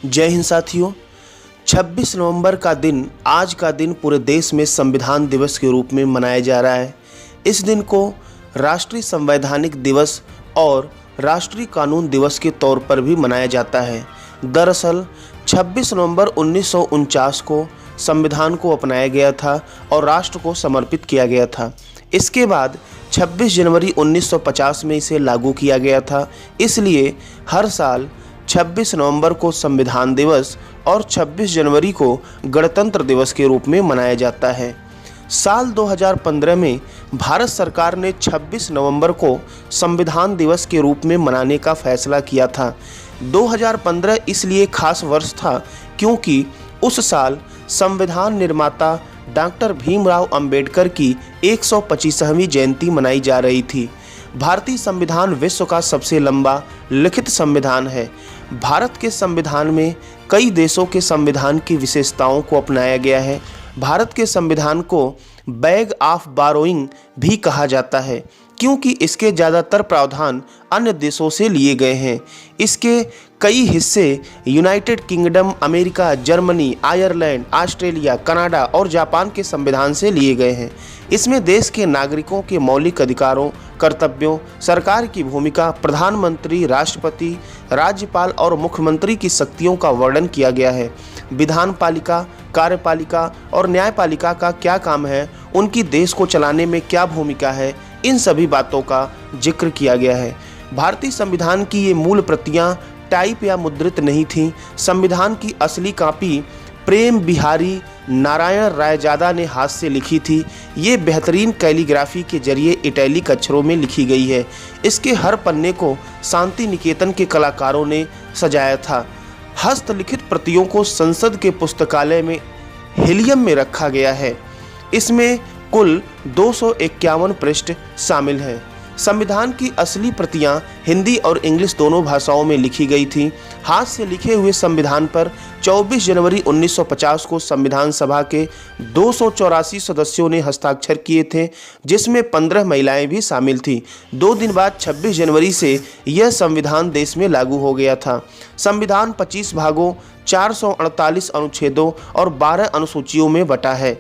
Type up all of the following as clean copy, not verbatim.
जय हिंद साथियों। 26 नवंबर का दिन आज का दिन पूरे देश में संविधान दिवस के रूप में मनाया जा रहा है। इस दिन को राष्ट्रीय संवैधानिक दिवस और राष्ट्रीय कानून दिवस के तौर पर भी मनाया जाता है। दरअसल 26 नवंबर 1949 को संविधान को अपनाया गया था और राष्ट्र को समर्पित किया गया था। इसके बाद 26 जनवरी 1950 में इसे लागू किया गया था। इसलिए हर साल 26 नवंबर को संविधान दिवस और 26 जनवरी को गणतंत्र दिवस के रूप में मनाया जाता है। साल 2015 में भारत सरकार ने 26 नवंबर को संविधान दिवस के रूप में मनाने का फैसला किया था। 2015 इसलिए खास वर्ष था क्योंकि उस साल संविधान निर्माता डॉक्टर भीमराव अंबेडकर की 125वीं जयंती मनाई जा रही थी। भारतीय संविधान विश्व का सबसे लंबा लिखित संविधान है। भारत के संविधान में कई देशों के संविधान की विशेषताओं को अपनाया गया है। भारत के संविधान को बैग ऑफ बोरोइंग भी कहा जाता है क्योंकि इसके ज़्यादातर प्रावधान अन्य देशों से लिए गए हैं। इसके कई हिस्से United kingdom, America, Germany, Ireland, Australia, Canada और जापान के संविधान से लिए गए हैं। इसमें देश के नागरिकों के मौलिक अधिकारों, कर्तव्यों, सरकार की भूमिका, प्रधानमंत्री, राष्ट्रपति, राज्यपाल और मुख्यमंत्री की शक्तियों का वर्णन किया गया है। विधान पालिका, कार्यपालिका और न्यायपालिका का क्या काम है, उनकी देश को चलाने में क्या भूमिका है, इन सभी बातों का जिक्र किया गया है। भारतीय संविधान की ये मूल प्रतियां टाइप या मुद्रित नहीं थीं। संविधान की असली कॉपी प्रेम बिहारी नारायण रायजादा ने हाथ से लिखी थी। ये बेहतरीन कैलीग्राफी के जरिए इटैलिक अक्षरों में लिखी गई है। इसके हर पन्ने को शांति निकेतन के कलाकारों ने सजाया था। हस्तलिखित प्रतियों को संसद के पुस्तकालय में हीलियम में रखा गया है। इसमें कुल 251 पृष्ठ शामिल हैं। संविधान की असली प्रतियां हिंदी और इंग्लिश दोनों भाषाओं में लिखी गई थीं। हाथ से लिखे हुए संविधान पर 24 जनवरी 1950 को संविधान सभा के 284 सदस्यों ने हस्ताक्षर किए थे, जिसमें 15 महिलाएं भी शामिल थीं। 2 दिन बाद 26 जनवरी से यह संविधान देश में लागू हो गया था। संविधान 25 भागों, 448 अनुच्छेदों और 12 अनुसूचियों में बटा है।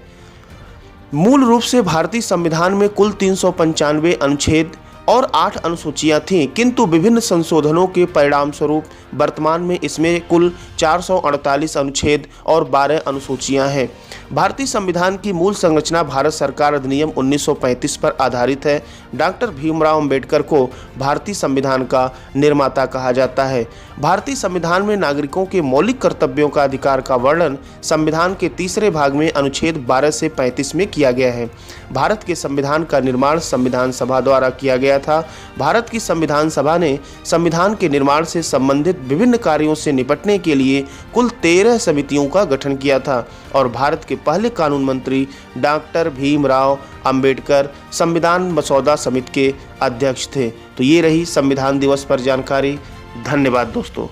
मूल रूप से भारतीय संविधान में कुल 395 अनुच्छेद और 8 अनुसूचियां थीं, किंतु विभिन्न संशोधनों के परिणाम स्वरूप वर्तमान में इसमें कुल 448 अनुच्छेद और 12 अनुसूचियां हैं। भारतीय संविधान की मूल संरचना भारत सरकार अधिनियम 1935 पर आधारित है। डॉक्टर भीमराव अंबेडकर को भारतीय संविधान का निर्माता कहा जाता है। भारतीय संविधान में नागरिकों के मौलिक कर्तव्यों का अधिकार का वर्णन संविधान के तीसरे भाग में अनुच्छेद 12 से 35 में किया गया है। भारत के संविधान का निर्माण संविधान सभा द्वारा किया गया था। भारत की संविधान सभा ने संविधान के निर्माण से संबंधित विभिन्न कार्यों से निपटने के लिए कुल 13 समितियों का गठन किया था और भारत के पहले कानून मंत्री डॉक्टर भीमराव अंबेडकर संविधान मसौदा समिति के अध्यक्ष थे। तो ये रही संविधान दिवस पर जानकारी। धन्यवाद दोस्तों।